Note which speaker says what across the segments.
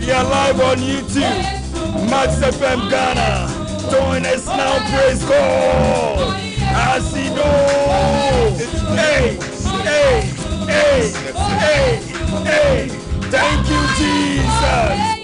Speaker 1: We are live on YouTube, Max.fm Ghana. Join us now, praise God. Asino. Hey, hey, hey, hey, hey. Thank you, Jesus.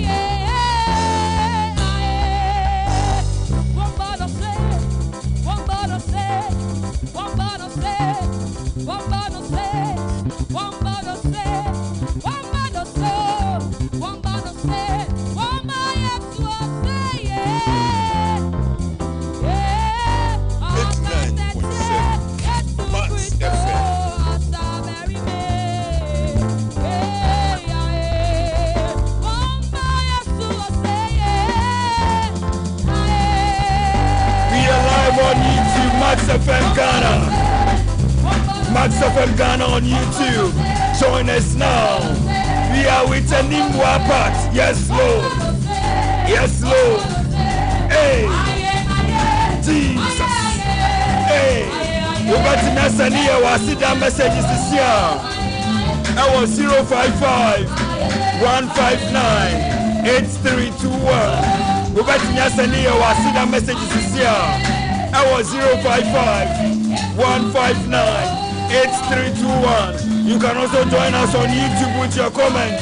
Speaker 1: Max.fm Ghana. Max.fm Ghana on YouTube. Join us now. We are with a Nimwa part. Yes, Lord. Yes, Lord. Hey. Jesus. Hey. You got to Nasania. Was it that messages this year? I was 055 159 8321. You got to Nasania. Was it that messages this year? I was 055 159 8321. You can also join us on YouTube with your comments.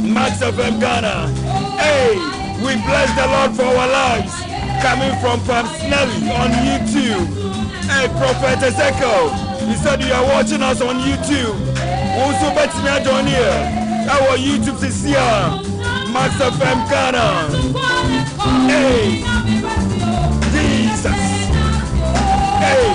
Speaker 1: Max.fm Ghana. Hey, we bless the Lord for our lives. Coming from Pam Snelly on YouTube. Hey, Prophet Ezekiel, you said you are watching us on YouTube. Also, bet me down here. Our YouTube is here. Max.fm Ghana. Hey, Jesus. Hey,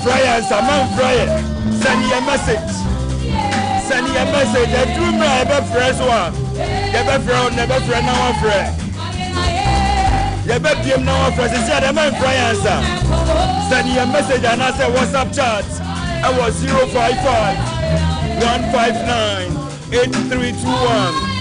Speaker 1: Friars, a man Friar. Send you a message. Send you a message. The true man, never fresh one. Never friend, now friend. Never PM now friend. It's the man Friars. Send you a message and I say WhatsApp chat. I was 055 159 8321.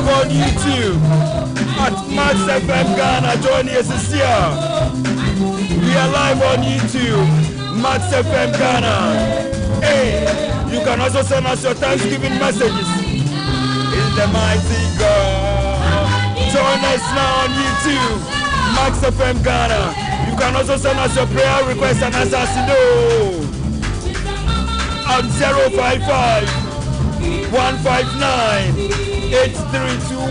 Speaker 1: On YouTube at Max9.7fm Ghana. Join us this year. We are live on YouTube, Max9.7fm Ghana. Hey, you can also send us your Thanksgiving messages. In the mighty God. Join us now on YouTube, Max9.7fm Ghana. You can also send us your prayer requests and assassino on 055 159 8321.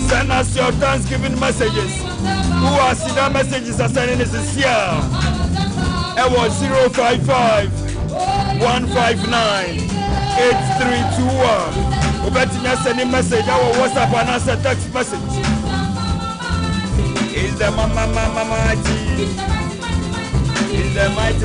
Speaker 1: Send us your Thanksgiving messages. Who are sending messages are sending us this year? It was 055 159 8321. We better not send a message. Our WhatsApp and answer text message. Is the mama mighty? Is the mighty?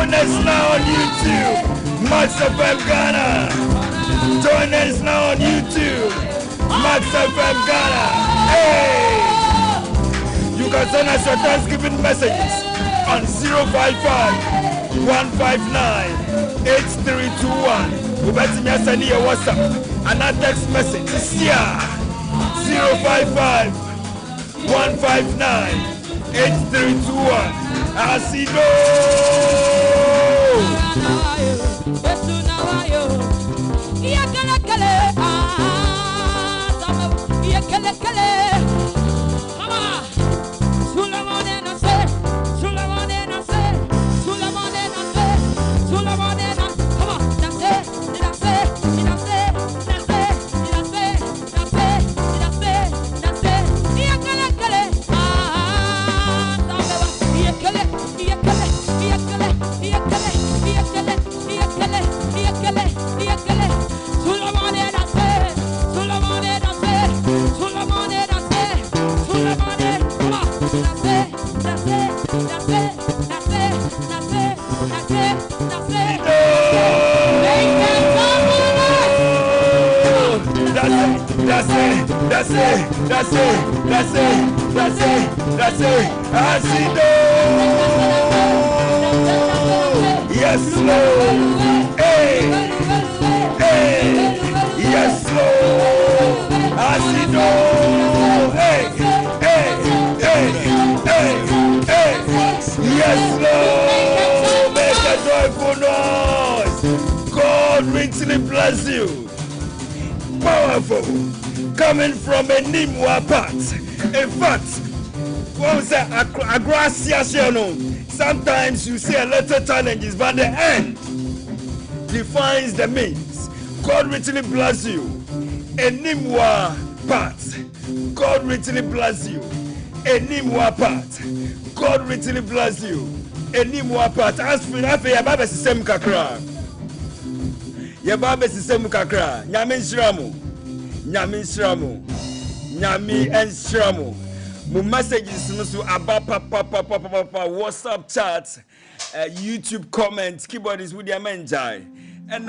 Speaker 1: Join us now on YouTube, Max9.7fm Ghana. Join us now on YouTube, Max9.7fm Ghana. Hey! You can send us your Thanksgiving messages on 055 159-8321. Ubetimi asani your WhatsApp and a text message. Sia 055-159-8321. Asido. That's it. Asido. Yes, Lord. Hey. Yes, Lord. Asido. Hey. Yes, Lord. Make a joyful noise. God richly bless you. Powerful. Coming from a Nimwa part. In fact, sometimes you see a little challenges, but the end defines the means. God richly bless you. A Nimwa part. God richly bless you. A Nimwa part. God richly bless you. A Nimwa part. As for your Baba System Kakra. Your Baba System Kakra. Nyamin Shramu. Nyami and Shramu. My messages to about WhatsApp chat, YouTube comments, keyboards with your menjai, and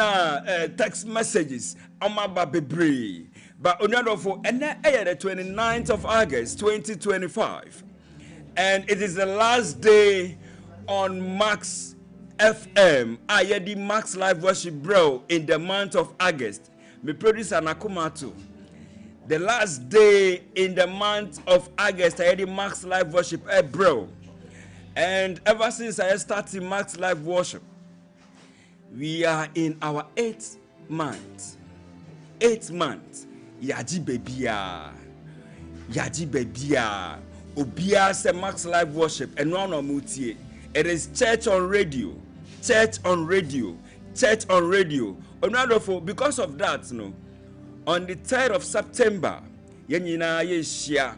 Speaker 1: text messages. I'm baby. But another for and the 29th of August 2025, and it is the last day on Max FM. I had the Max Live Worship Bro in the month of August. Me producer Nakumatu. The last day in the month of August, I had the Max Live Worship, bro. And ever since I started Max Live Worship, we are in our 8th month. 8th month. Yaji baby. Obia se Max Live Worship. And no mutie. It is church on radio. Church on radio. Because of that, no. On the 3rd of September, yenina yeshia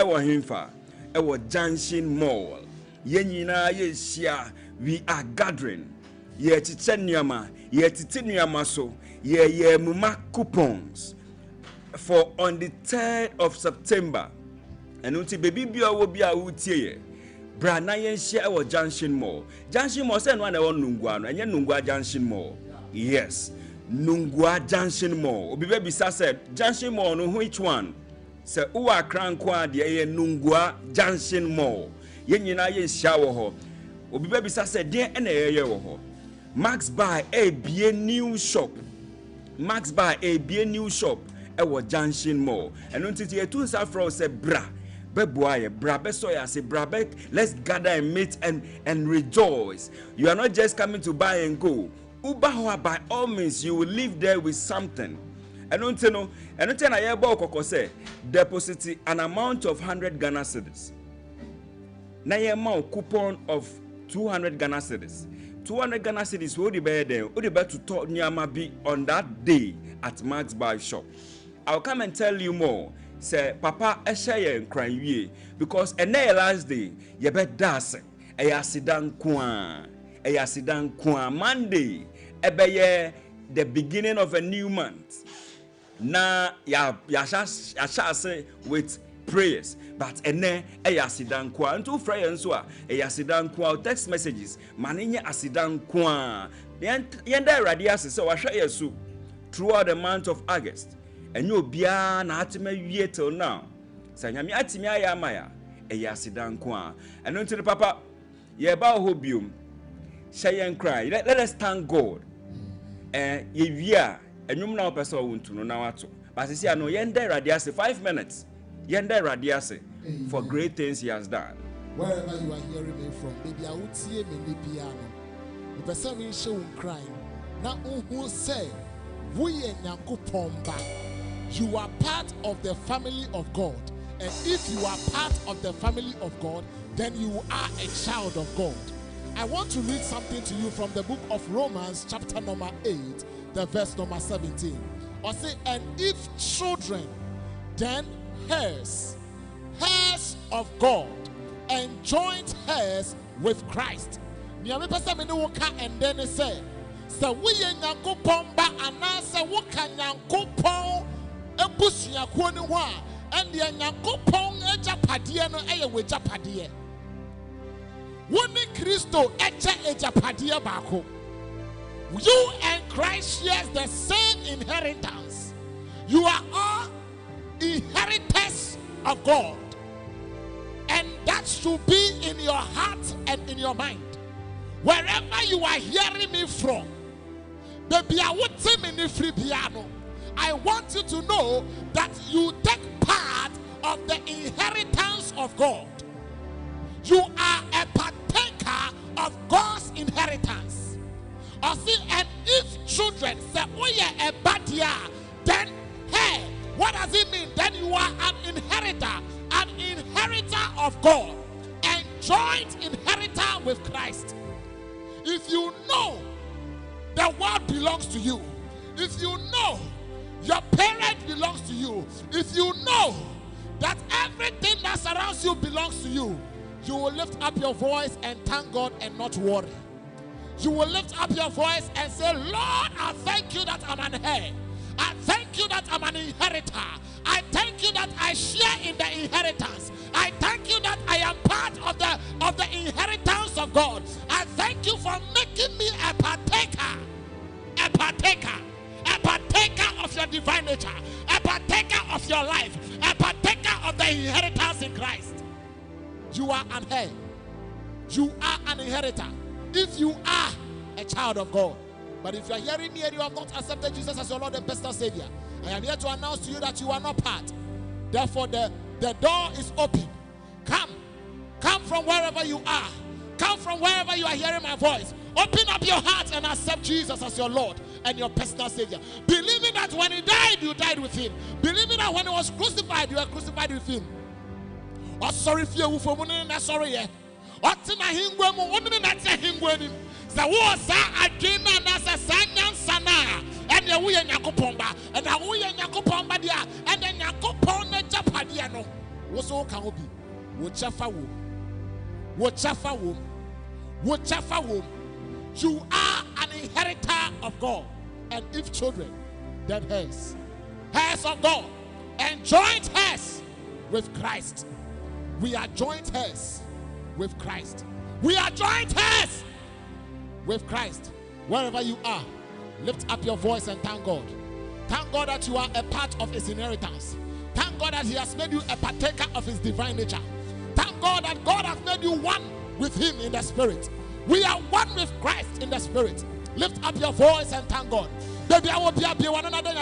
Speaker 1: wa himfa ewo Junction Mall. Yenina yeshia, we are gathering. Ye titi nyama so, ye muma coupons for on the 3rd of September. And unti baby bia wo bia utie bra na yenshia ewo Junction Mall. Junction Mall say no na won nungwa no, enye nungwa Junction Mall. Yes. Nungwa Junction Mall. Obi baby said Junction Mall no which one? Say uwa krankwa de Nungwa Junction Mall. Ye nyina ye shawo ho. Obi baby said de na ye wo ho. Max buy a be new shop. Max buy a be new shop e wo Junction Mall. And until ye two safro say bra. Beboye, bra besoya say bra be, let's gather and meet and rejoice. You are not just coming to buy and go. Ubahoa, by all means, you will live there with something. And until no, and until I hear say deposit an amount of 100 Ghana cedis. Na ye amount coupon of 200 Ghana cedis. 200 Ghana cedis will be there. Would be to talk nyama be on that day at Max Buy Shop. I'll come and tell you more. Say Papa Eshaye and crying because a last day ye bet das a yasidan kwa Monday ebeye the beginning of a new month. Na ya say with prayers, but ene yasidan kwa unto friends so yasidan kwa text messages maninya asidan kwa yenda radio say wa hwe yesu throughout the month of August. And you bia na atime wie till now. Sanyami atime ayamaya yasidan kwa. And unto the papa ye ba hobium Say and cry. Let us thank God. If you are, and you now person want to know now. But I say, I know yende radiase 5 minutes. Yende radiase for great things he has done.
Speaker 2: Wherever you are hearing me from, baby, I would see him in the piano. The person is showing crying. Now, who say, we you are part of the family of God. And if you are part of the family of God, then you are a child of God. I want to read something to you from the book of Romans, chapter number 8, the verse number 17. Or say, and if children, then heirs of God, and joint heirs with Christ. And then it said, so we Yankupon ba anasa woka Yankupon ebusia kwoni wa and the Yankupon ejapadie no eye we japadie. Woni Kristo ejapadie bako. You and Christ shares the same inheritance. You are all inheritors of God. And that should be in your heart and in your mind. Wherever you are hearing me from, I want you to know that you take part of the inheritance of God. You are a partaker of God's inheritance. And if children say, oh yeah, a bad year, then hey, what does it mean? Then you are an inheritor of God, and joint inheritor with Christ. If you know the world belongs to you, if you know your parent belongs to you, if you know that everything that surrounds you belongs to you, you will lift up your voice and thank God and not worry. You will lift up your voice and say, Lord, I thank you that I'm an heir. I thank you that I'm an inheritor. I thank you that I share in the inheritance. I thank you that I am part of the inheritance of God. I thank you for making me a partaker of your divine nature, a partaker of your life, a partaker of the inheritance in Christ. You are an heir. You are an inheritor. If you are a child of God. But if you are hearing me and you have not accepted Jesus as your Lord and personal Savior, I am here to announce to you that you are not part. Therefore, the door is open. Come from wherever you are. Come from wherever you are hearing my voice. Open up your heart and accept Jesus as your Lord and your personal Savior. Believing that when He died, you died with Him. Believing that when He was crucified, you were crucified with Him. Oh, sorry for you for sorry. The was again and a sana, and the way Yakupomba, and the way Yakupomba, and then Yakupon Japadiano was all can be. Whichever womb, you are an inheritor of God, and if children, then heirs of God, and joint heirs with Christ. We are joint heirs with Christ. We are joint heirs with Christ. Wherever you are, lift up your voice and thank God. Thank God that you are a part of His inheritance. Thank God that He has made you a partaker of His divine nature. Thank God that God has made you one with Him in the Spirit. We are one with Christ in the Spirit. Lift up your voice and thank God. Baby, I will be one another.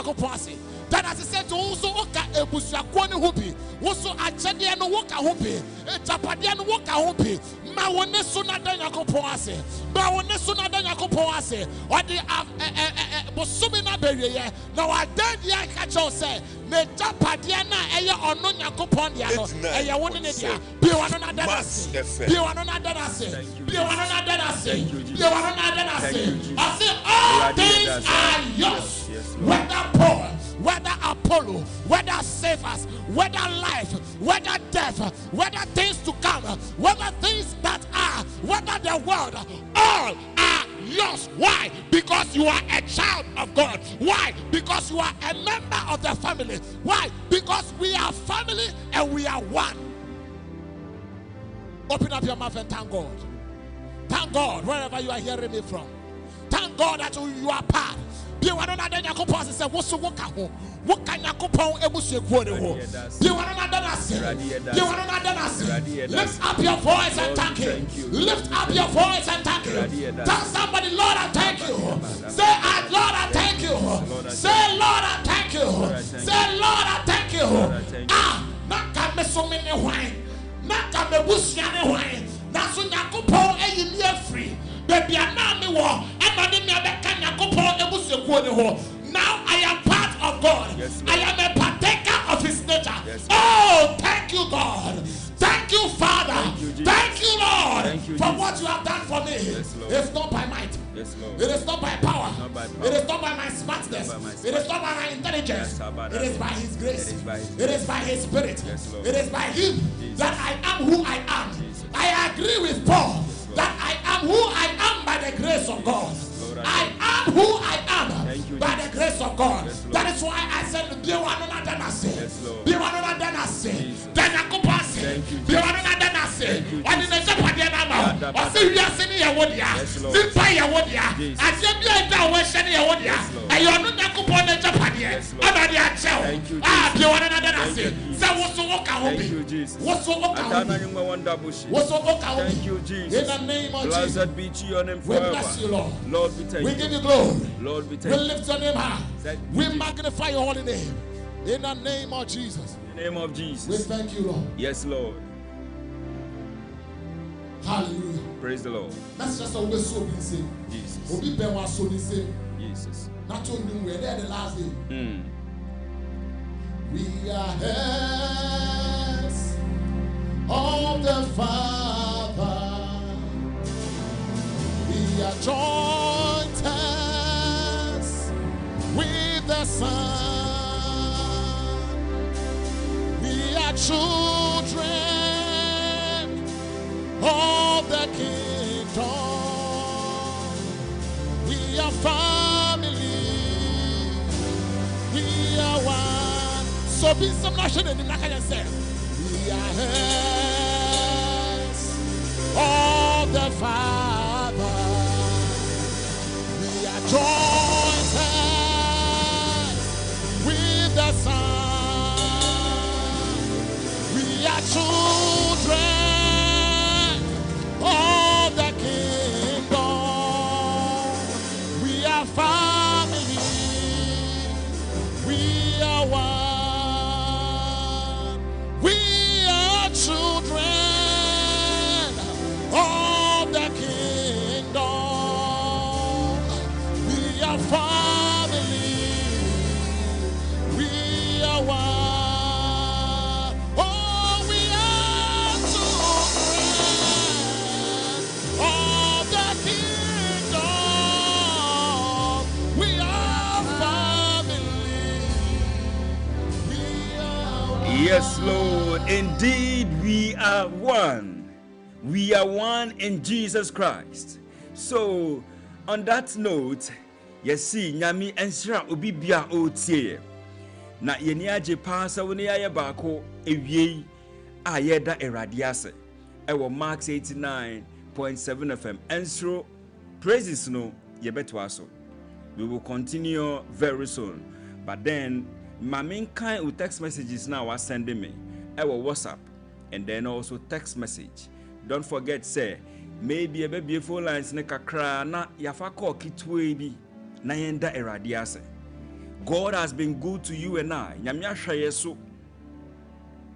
Speaker 2: That as I said to also Oka Ebusiakwani Hubi, also Achadiano Woka Hubi, Japadiano Woka Hubi, Mawane Sunadana Copoase, Mawane Sunadana Copoase, or the Bosumina Berry. Now I did ya catch us say, Me Japadiana, Aya or Nonya Copondiano, Aya one in India, be one another, be one another, be one another, be one another. I say, all things are yours, whether poor, whether Apollo, whether Cephas, whether life, whether death, whether things to come, whether things that are, whether the world, all are yours. Why? Because you are a child of God. Why? Because you are a member of the family. Why? Because we are family and we are one. Open up your mouth and thank God. Thank God wherever you are hearing me from. Thank God that you are part. Be one another Yakopon said, what's the work? What can Yakopon Ebusuku? Be one another. Be one another. Lift up your voice and thank him. Lift up your voice and thank him. Tell somebody, Lord, I thank you. Say, Lord, I thank you. Say, Lord, I thank you. Say, Lord, I thank you. Ah, not can be so many wine. Not can be bushing wine. That's when Yakopon is free. Baby, I'm not the war. Now I am part of God.
Speaker 1: Yes,
Speaker 2: I am a partaker of his nature. Yes, oh, thank you, God. Thank you, Father. Thank you, Lord, for what you have done for me.
Speaker 1: Yes,
Speaker 2: it's not by might.
Speaker 1: Yes,
Speaker 2: it is not by power. It is not by my smartness. It is not by my intelligence. It is by his grace. It is by his spirit. It is by him that I am who I am. I agree with Paul that I am who I am by the grace of God. I am who I am by the grace of God. That is why I said, be one another nasi. Be one another nasi. Then I go pass it. Be one another nasi. What is the Japanese number? Or see you are sending your word here. Simple your word here. I said, you are down where sending your word here. And you are not going to put the Japanese. About the actual. Ah, be one another nasi. So what's so okay? What's so okay? What's so okay?
Speaker 1: Thank you, Jesus.
Speaker 2: In the name of Jesus.
Speaker 1: Blessed be to your name
Speaker 2: We
Speaker 1: forever.
Speaker 2: bless you, Lord.
Speaker 1: Lord, we thank
Speaker 2: We
Speaker 1: you.
Speaker 2: give you glory.
Speaker 1: Lord, we
Speaker 2: We
Speaker 1: thank you.
Speaker 2: lift your name high.
Speaker 1: Thank you,
Speaker 2: We
Speaker 1: Jesus.
Speaker 2: magnify your holy name. In the name of Jesus.
Speaker 1: In the name of
Speaker 2: We
Speaker 1: Jesus.
Speaker 2: thank you, Lord.
Speaker 1: Yes, Lord.
Speaker 2: Hallelujah.
Speaker 1: Praise the Lord.
Speaker 2: That's just always so busy.
Speaker 1: Jesus.
Speaker 2: Obi Ben was so busy.
Speaker 1: Jesus.
Speaker 2: Not only we're there the last day.
Speaker 1: Mm.
Speaker 2: We are hands of the Father. We are joint hands with the Son. We are children of the kingdom. We are family. We are one. So be some nation in the Nakayan say, we are hands of the Father. We are joint hands with the Son. We are children of the kingdom. We are family. We are one. We are children of the kingdom. We are family. We are one. Oh, we are children of the kingdom. We are family. We are one.
Speaker 1: Yes, Lord. Indeed, we are one. We are one in Jesus Christ. So, on that note, you see, Nyami ensra obi bia otie. Na yeni aje pasa woni aye bako ewie a yeda eradiase. Ewo Max89.7 FM. Ensro praises no yebeto aso. We will continue very soon. But then, my main kind of text messages now are sending me. Ewo WhatsApp and then also text message. Don't forget, say, maybe a baby phone lines ne kakra na yafa call kitwe bi na yenda eradiase. God has been good to you and I. Nyamia shayeso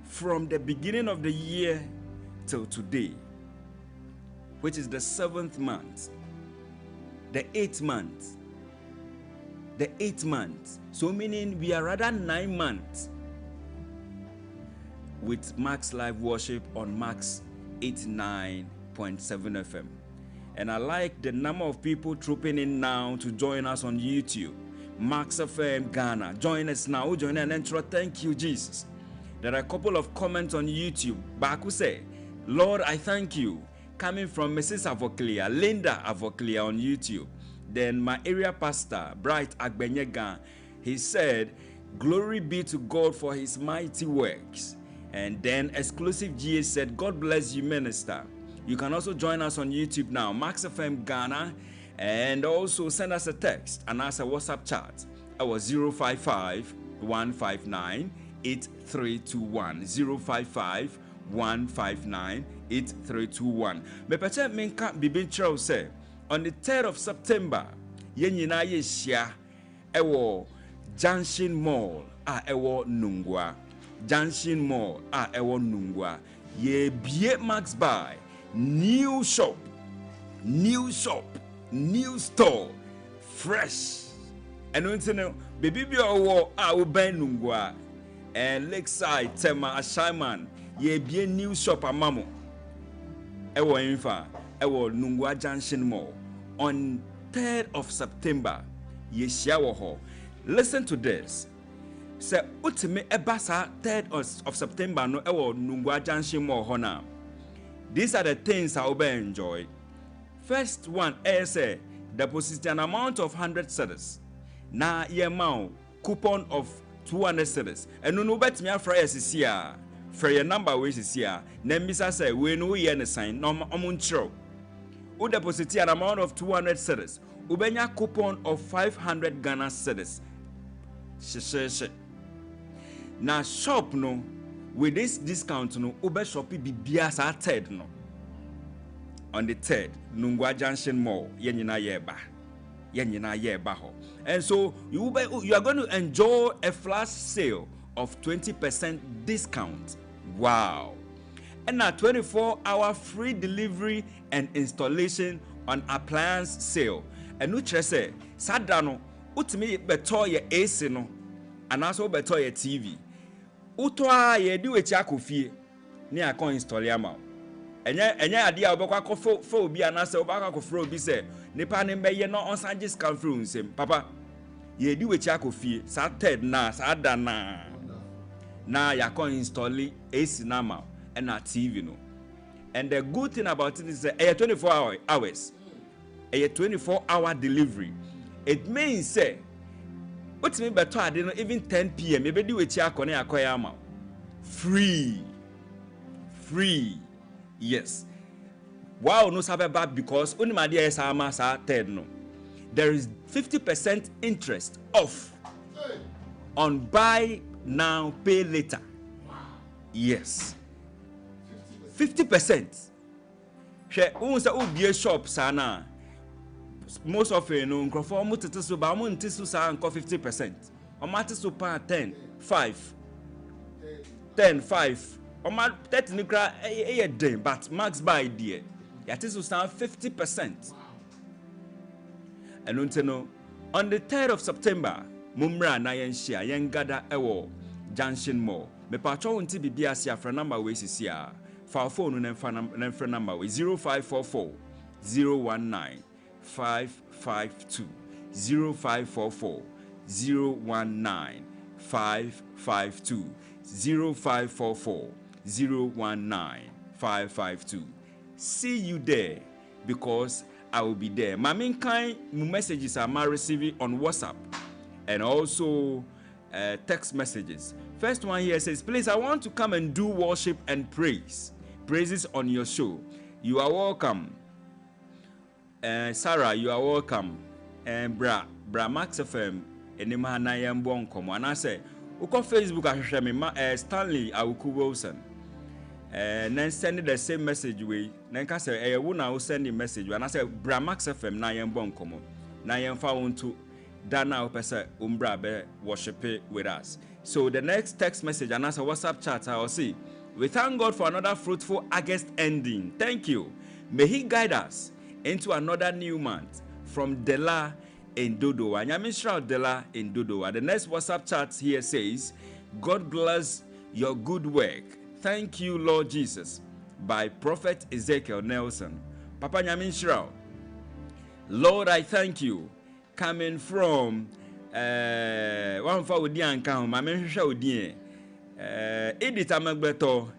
Speaker 1: from the beginning of the year till today, which is the 7th month, the 8th month, the 8th month. So meaning we are rather 9 months with Max Live Worship on Max89.7 FM. And I like the number of people trooping in now to join us on YouTube. Max FM Ghana. Join us now. Join an intro. Thank you, Jesus. There are a couple of comments on YouTube. Baku say, Lord, I thank you. Coming from Mrs. Avoclia, Linda Avoclia on YouTube. Then my area pastor, Bright Agbenyega, he said, glory be to God for his mighty works. And then Exclusive GA said, God bless you, minister. You can also join us on YouTube now, Max FM Ghana. And also send us a text and ask a WhatsApp chat. Our 055 159 8321 055 159 8321. Me peche menka bibi chrow say on the 3rd of September yen nyina ye hia ewo Junction Mall ewo Nungwa. Junction Mall ewo Nungwa. Ye bie Max buy new shop, new store, fresh. And you know, baby be owo uben Nungwa and Lakeside Tema Ashaiman. Ye bie new shop amamo. Ewo infa ewo Nungwa Junction Mall on 3rd of September. Ye shawo ho. Listen to this. Say utime ebasa 3rd of September no ewo Nungwa Junction Mall ho na. These are the things I will enjoy. First one, say deposit an amount of 100 cedis. Na ye amount coupon of 200 cedis. And no bet me after SCR. For your number ways is here. Nembisa say we know ye ne sign no omunchro. U deposit an amount of 200 cedis. Ubenya coupon of 500 Ghana cedis. Na shop no with this discount no ube shopi bibia sa 3rd no. On the 3rd, Nungwa Junction Mall yenyina yeba ho. And so you are going to enjoy a flash sale of 20% discount. Wow. And now 24-hour free delivery and installation on appliance sale. And which say sadano utimi beto ye AC no and also beto ye TV. Utwa ye di wechi akofie ni akon install yama. Enya ade a obekwa kofo obi anase obakwa kofro obi se nipa ne meye no onsan discount free unsem papa ye di wechi akofie sa 3rd na sa da na yakon install AC normal and a TV no. And the good thing about it is a 24 hours. A 24-hour delivery. It means say what me better I didn't even 10 p.m. Maybe do it akoya free. Yes. Wow, no sabe bad because only my dear sama sa 3rd no. There is 50% interest off on buy now pay later. Yes. 50%. She unsa ubie shop sana. Most of you know nkrofo mo tete so ba mo ntisu sa nko 50%. O ma tete so pa 10, 5. 10, 5. O ma 30 ni kra e den but max buy there. Ya tete so sa 50%. And until no on the 3rd of September, mumra na yen share yen gather ewo Junction Mall. Me patcho unti bibia sia fra number we sisia. For phone no nemfa number we 0544 019 552 0544 019 552 0544 019 552. See you there because I will be there. My main kind messages are receiving on WhatsApp and also text messages. First one here says, please, I want to come and do worship and praises on your show. You are welcome. Sarah, you are welcome. And Bra Max89.7fm enima na yembo nkomo. And I say, uko Facebook ahwehwe me Stanley Kweku Awuku. Then send the same message way. Then ka say wo na wo send the message. And I say Bra Max89.7fm na yembo nkomo. Na yemfa wonto Dana opese umbra be worship with us. So the next text message and answer WhatsApp chat I will see. We thank God for another fruitful August ending. Thank you. May He guide us into another new month from Dela in Dodowa. Nyamishra Dela in Dodowa. The next WhatsApp chat here says, God bless your good work. Thank you, Lord Jesus. By Prophet Ezekiel Nelson. Papa Nyamishra. Lord, I thank you. Coming from one for Udi and Kam, my mention Udi. Edith Amagbeto,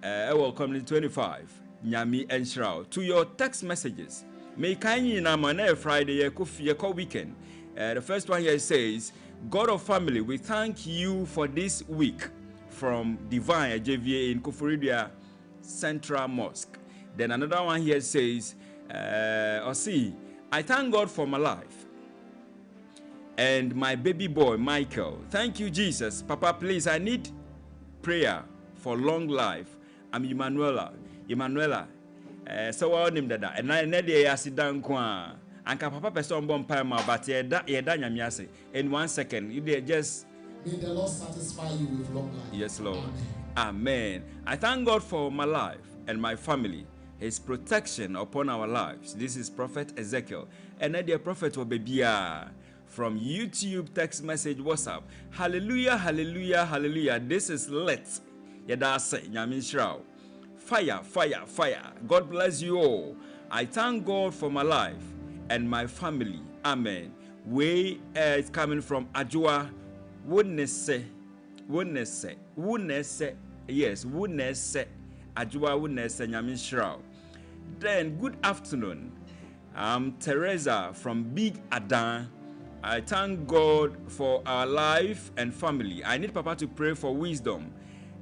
Speaker 1: welcome to 25. Nyami and Shroud. To your text messages. May kindly na Monday, Friday, Yeko weekend. The first one here says, God of family, we thank you for this week from Divine JVA in Kufuridia Central Mosque. Then another one here says, I thank God for my life and my baby boy, Michael. Thank you, Jesus. Papa, please, I need prayer for long life. I'm Emanuela. So I name that. And I need a sit down. Anka papa person bomb pama, but ye danya miase. In 1 second, you just.
Speaker 2: May the Lord satisfy you with long life.
Speaker 1: Yes, Lord.
Speaker 2: Amen.
Speaker 1: Amen. I thank God for my life and my family. His protection upon our lives. This is Prophet Ezekiel. And then the prophet will be from YouTube, text message, WhatsApp. Hallelujah, hallelujah, hallelujah. This is lit. Yada say, Nyamin Shrao. Fire, fire, fire. God bless you all. I thank God for my life and my family. Amen. Way is coming from Ajua. Witness. Yes, witness. Ajua witness, Nyamin Shrao. Then, good afternoon. I'm Teresa from Big Adan. I thank God for our life and family. I need Papa to pray for wisdom.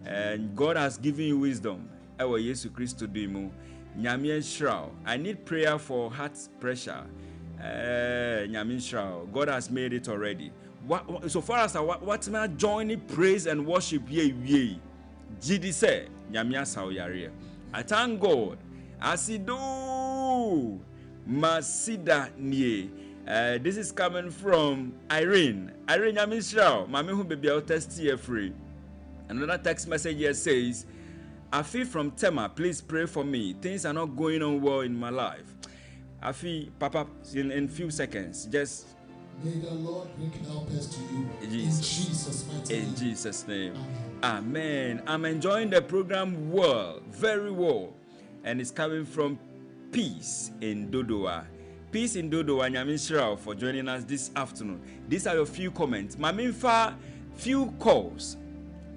Speaker 1: And God has given you wisdom. Ewa Yesu Christo dimu. Nyamien Shrao. I need prayer for heart pressure. Nyamien Shrao. God has made it already. So far as what may join praise and worship ye. Jidi say, Nyamia Sawyare. I thank God. Asido Masida Nye. This is coming from Irene. Irene Yamishrao. Mami hu baby I'll test here free. Another text message here says, Afi from Tema, please pray for me. Things are not going on well in my life. Afi, Papa, in few seconds, just.
Speaker 2: May the Lord bring helpers to you.
Speaker 1: Jesus.
Speaker 2: In Jesus' mighty name.
Speaker 1: In Jesus' name. Amen. I'm enjoying the program well, very well. And it's coming from Peace in Dodoa. Peace in Dodoa, Nyamin Shrao, for joining us this afternoon. These are your few comments. Maminfa, few calls.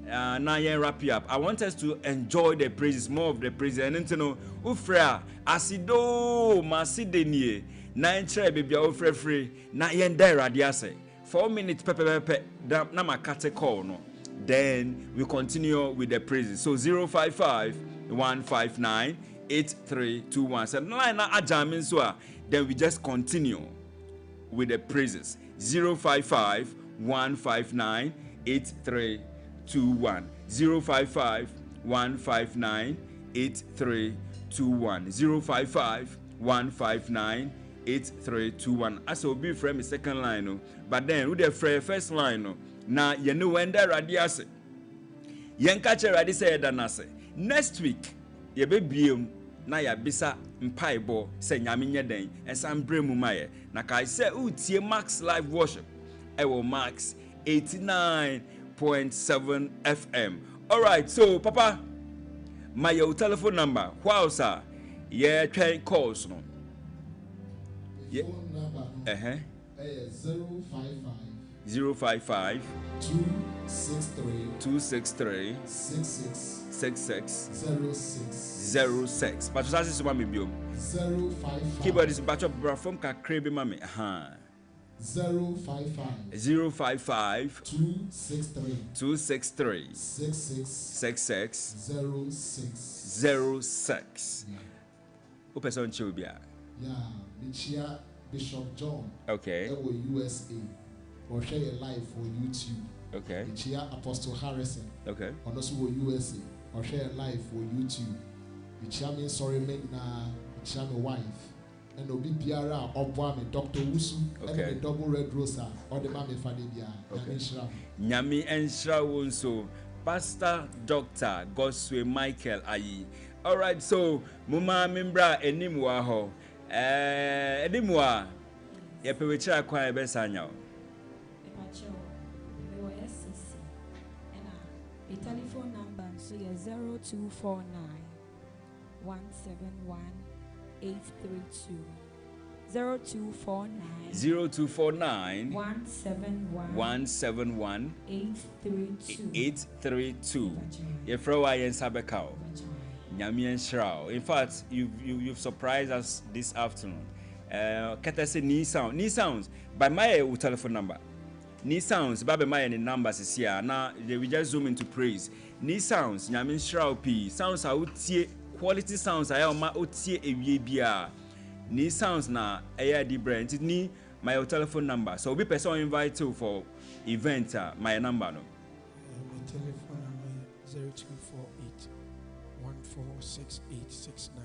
Speaker 1: Now you wrap it up. I want us to enjoy the praises, more of the praises. And you know, Ufra, Asido, Masidenie, Nine baby, Ufra free, na yen radiase. 4 minutes, pepe, na makate call no. Then we continue with the praises. So 055 159 8321. So then we just continue with the praises. 055 159 8321. 055 159 8321. 055 159 8321. As will be from the second line, but then with the first line, now you know when there radiase. Yankache radi say danase. Next week, ye be na ya bisa mpaibo se nyame nye den ensam bremu maye na kai se utie Max live worship ewo Max 89.7 FM. All right, so Papa, my telephone number wow sir ye train calls no
Speaker 2: The phone number
Speaker 1: 055 263 6606. But that is what me biom.
Speaker 2: 055
Speaker 1: Keyboard is batch up from ka crebe mami. 055 263 6606. Who person chubia?
Speaker 2: Yeah, Michia Bishop John.
Speaker 1: Okay.
Speaker 2: USA. Or share your live for YouTube.
Speaker 1: Okay.
Speaker 2: Michia Apostle Harrison.
Speaker 1: Okay.
Speaker 2: On also USA. Or share live for YouTube. Michia me sorry me na Michia me wife. And Obi Biara Obwa me Dr. Wusu.
Speaker 1: Okay.
Speaker 2: And the double red rosa. Or the mami Fanibia.
Speaker 1: Okay. Nyami Enshra Wonso. Pastor Dr. Goswe Michael Ayi. All right, so Muma Mimbra Enimwa ho. Enimwa. Ye pewecha kwa ebesanya.
Speaker 3: The telephone number so yeah 0249 171 832
Speaker 1: 0249
Speaker 3: 171
Speaker 1: 832. Yefrawa yen sabekao. Nyamien Shrao. In fact, you've surprised us this afternoon. Kata say ni sounds by my telephone number. Ni sounds babe my numbers is here. Now we just zoom into praise. Ni sounds Nyamien Shrao P. Sounds are utie quality sounds I ma utie ewie bia. ni sounds na air di brand ni my telephone number. So be person invite you for event my number no.
Speaker 2: My telephone number 0248 146869.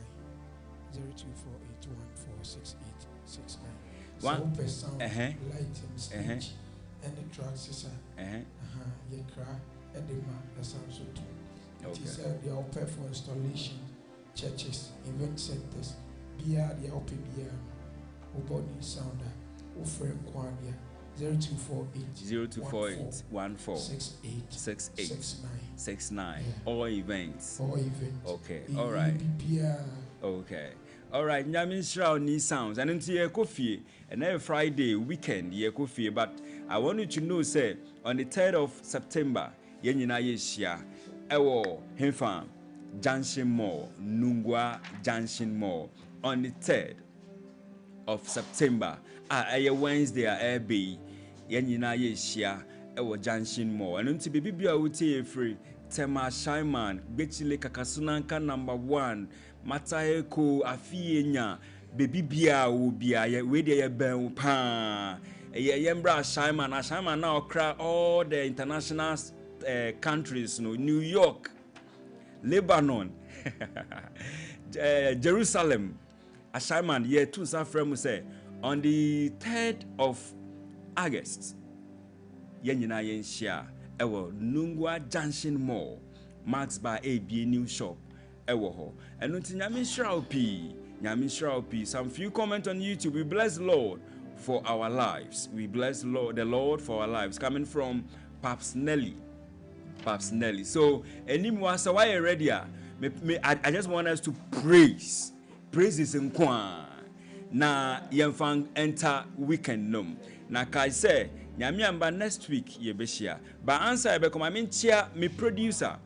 Speaker 2: 0248 146869.
Speaker 1: One
Speaker 2: sound lighting stage and the tracks is you cry edema the sound so too. It is the open for installation, churches, event centers, beer the open beer, Oboni sounder, offering Quadia 0248
Speaker 1: 146869. All events. Okay, all right. Okay. All right, Nyamin Shroud ni sounds. And into your coffee, and every Friday weekend, your coffee. But I want you to know, say, on the 3rd of September, Yenina Yeshia, Ewo, Hemfam, Junction Mall, Nungwa Junction Mall. On the 3rd of September, a Wednesday, a bay, Yenina Yeshia, Ewo Junction Mall. And into baby, I will tell you free. Tema Shaiman, Betchile Kakasunanka #1. Mataeko afienya baby bia wo bia we dey ben pa yembra Shaiman now cry all the international countries no New York, Lebanon, Jerusalem. Shaiman ye two safrem say on the 3rd of August yenyina yenhia ewo Nungwa Junction Mall, Max by AB new shop ewo ho eno nti nyame nhyira opi some few comment on YouTube. We bless the Lord for our lives. We bless the Lord for our lives, coming from Paps Nelly. So anymore, so why ready? I just want us to praise is in kwa na yemfang enter weekend nom na kai say nyame amba next week ye behia ba answer be come chia me producer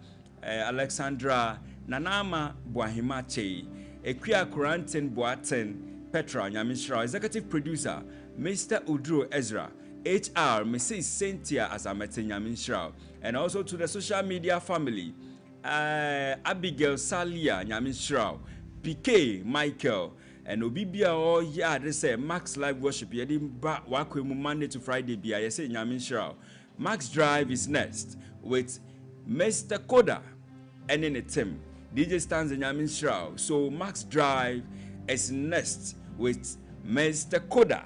Speaker 1: Alexandra Nanama Boahimache, Equia Corantin Boaten, Petra Nyamishra, executive producer, Mr. Udro Ezra, HR, Mrs. Cynthia as Amete Nyamishra, and also to the social media family, Abigail Salia Nyamishra, PK Michael, and Obibia all yeah, they say Max Live Worship, Yedim Wakwemu Monday to Friday, I say Nyamishra. Max Drive is next with Mr. Koda and in a team. DJ stands in Yamin Shroud. So Max Drive is next with Mr. Koda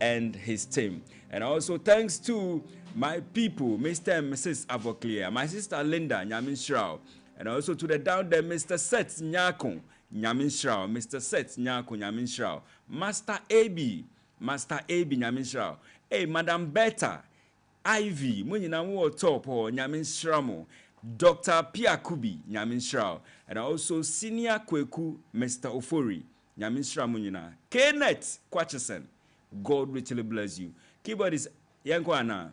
Speaker 1: and his team. And also thanks to my people, Mr. and Mrs. Avoclear, my sister Linda Yamin Shroud, and also to the down there, Mr. Seth Nyako Yamin Shroud, Mr. Seth Nyako Yamin Shroud, Master AB Yamin Shroud. Hey, Madam Beta Ivy, Munina Wo Top or Yamin Shramo. Dr. Piakubi, Nyamin Shrao, and also Senior Kweku, Mr. Ofori, Nyamin Shramunina, Kenneth Quacherson. God richly bless you. Keyboard is Yankwana,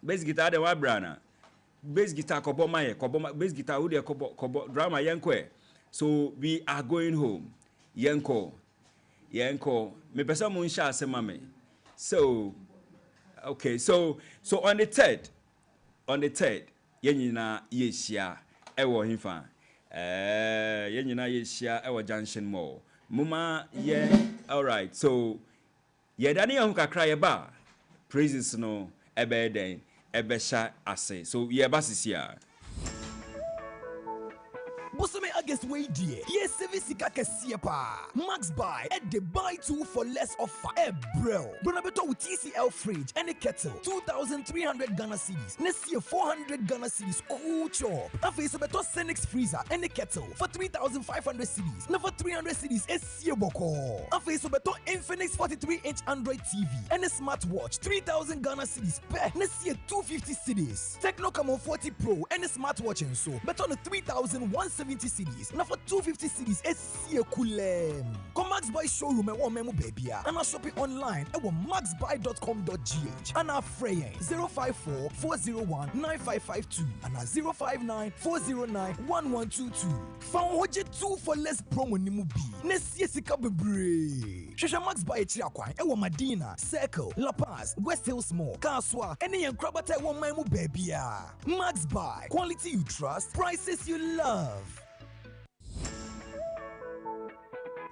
Speaker 1: bass guitar, the Wabrana, bass guitar, Koboma, bass guitar, Udia Kobo, drama, Yankwe. So we are going home. Yanko, me pesa munsha semame. So, okay, so on the 3rd, Yenina Yeshia ewo himfa yenina Yeshia ewo Junction Mall muma ye all right so ye dani yam kakra ye ba praises no ebe den ebe sha ase so ye ba sisia
Speaker 4: Bosome August way dear. Yes, service pa. Max buy at the buy 2 for less offer. Bro. Bonabeto with TCL fridge and a kettle. 2,300 Ghana cedis. Next year 400 Ghana cedis. Cool chop. Afi Sobeto Senix freezer and a kettle for 3,500 cedis. Now for 300 cedis is boko. Afi Sobeto Infinix 43-inch Android TV and a smartwatch 3,000 Ghana cedis. Next year 250 cedis. Techno Camon 40 Pro and a smartwatch and so. Bet on the 3,170 cedis. Now for 250 cedis, it's cool. Come Max Buy showroom and one memo baby. And I shop it online at maxbuy.com.gh. And our fraying 054 401 9552 and 059 409 1122. Found Hoje 2 for less promo ni mubi. Next year sika bebre. Shasha Max Buy Chiakwa ewa Madina, Circle, La Paz, West Hills Mall, Kaswa, any and Krabata one memo baby. Max Buy, quality you trust, prices you love.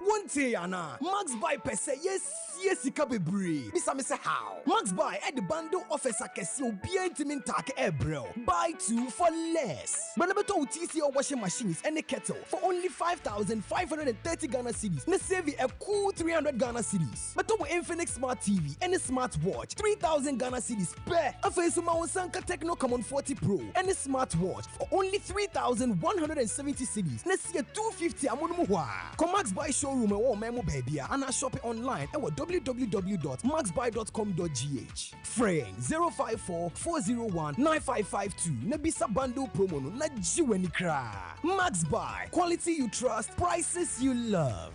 Speaker 4: One day, Anna, Max buy per se, yes, he can be brave. Miss how? Max buy at the bundle offers a casio beer intimate tack bro. Buy 2 for less. Manabato TCO washing machines and a kettle for only 5,530 Ghana cedis. Na save a cool 300 Ghana cedis. But to Infinix Smart TV and a smartwatch 3,000 Ghana cedis per. A face Sanka Techno Common 40 Pro and a smartwatch for only 3,170 cedis. Na see a 250 amunumuwa. Come Max buy showroom or memo baby and I shop it online at www.maxbuy.com.gh. Frame 054 401 9552. Nebisa bundle promo no na jiweni kra. Max Buy, quality you trust, prices you love.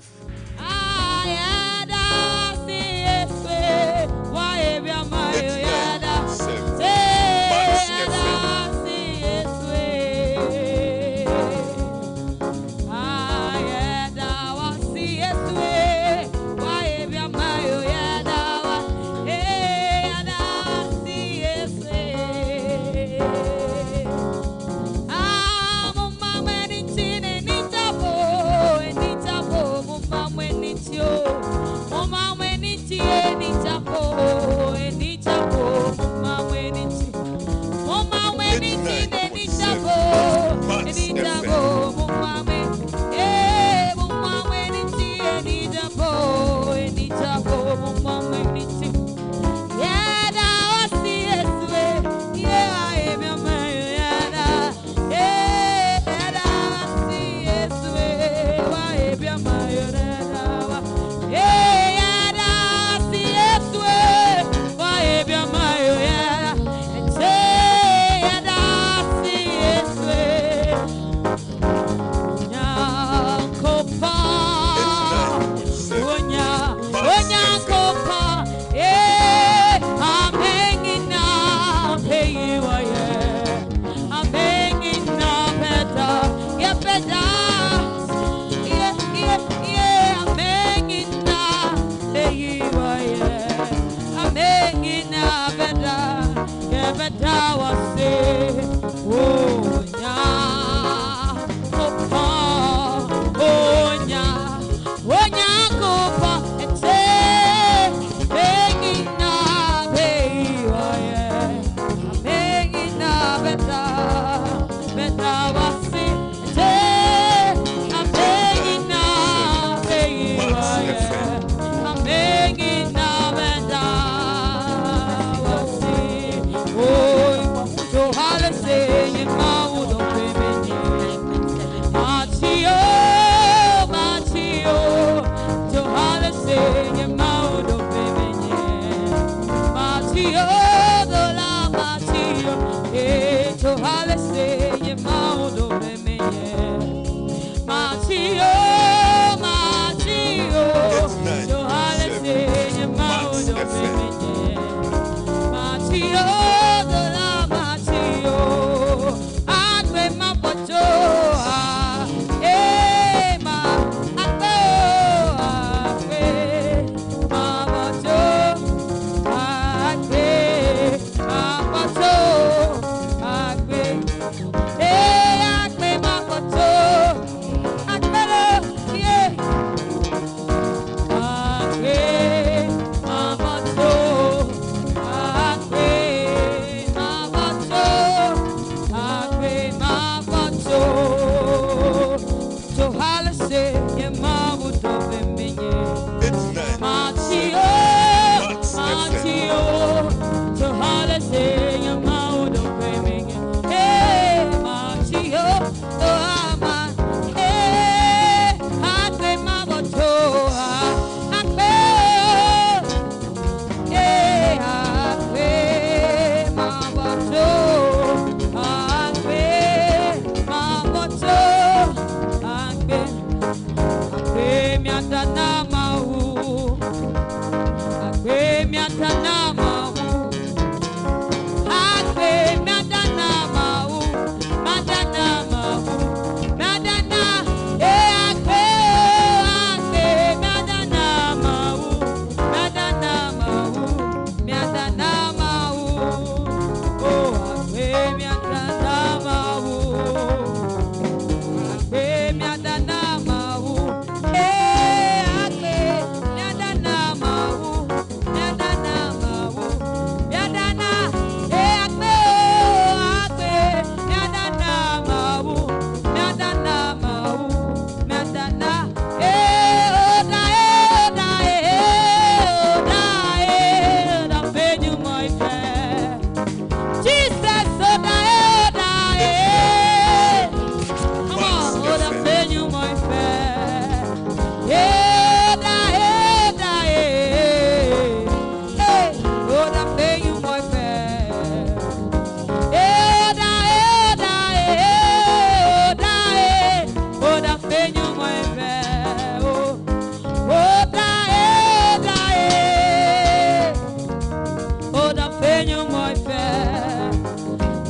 Speaker 5: venue my fair.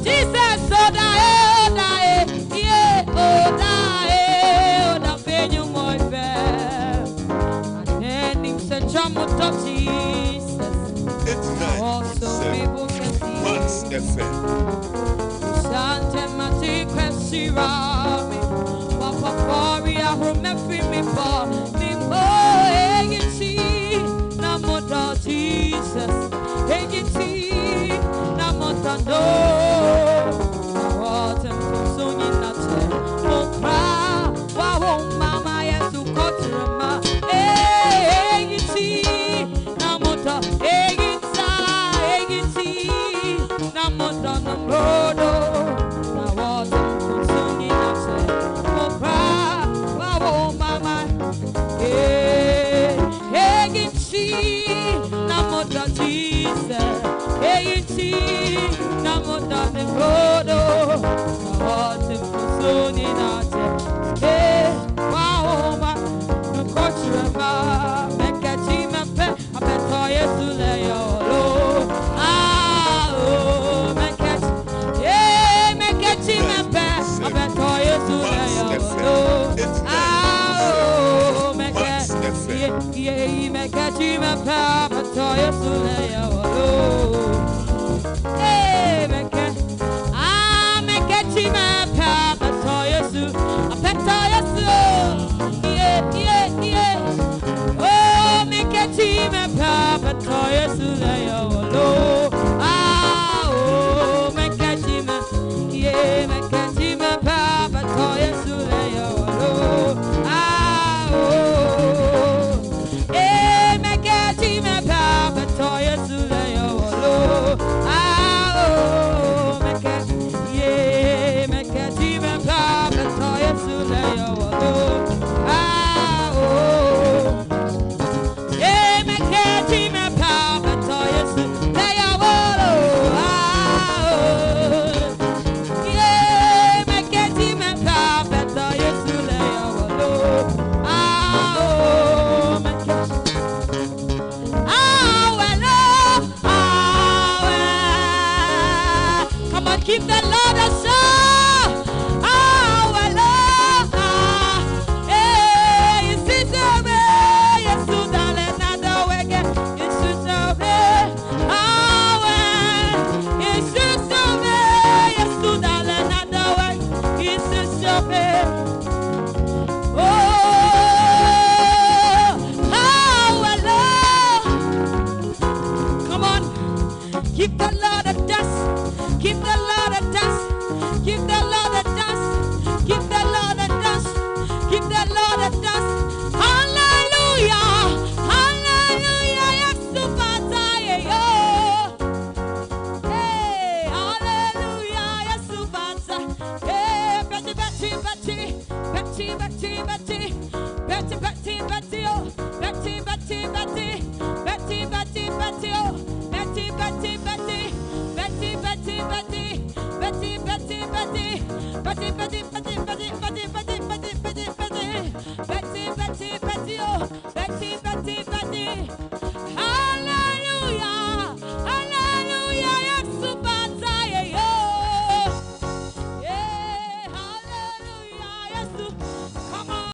Speaker 5: Jesus, oh die, yeah, oh die, venue my fair. And then him said, Jamu to Jesus. Also people can see.
Speaker 1: Max89.7fm.
Speaker 5: Santa Mati Kwesirami. Papa Faria, who me free me for. Nimbo, Egiti, Namoda Jesus. Egiti, Namoda no. What am I singing that? Mokra, wow, Mama, yes, to Kotrama. Egiti, Namoda, Egita, Egiti, Namoda no. Keep the Lord a song. Oh, I love. Hey, it's so bad. Yes, to the another way. It's so bad. Oh, it's so bad. Yes, to the another way. It's so bad. Oh, I love. Come on, keep the Lord a dust. Keep the Lord a dust. Keep the Lord a dust. Keep the Lord a dust. Keep the Lord a dust. Hallelujah. Hallelujah. Yes, Subhata. Hey, hallelujah. Yes, Subhata. Hey, Betty, Betty, Betty. Betty, Betty, Betty. Betty, Betty, Betty. Betty, Betty, Betty. Betty, Betty, Betty. Betty, Betty, Betty. Betty, Betty, Betty, Betty, Betty, Betty, Betty, Betty,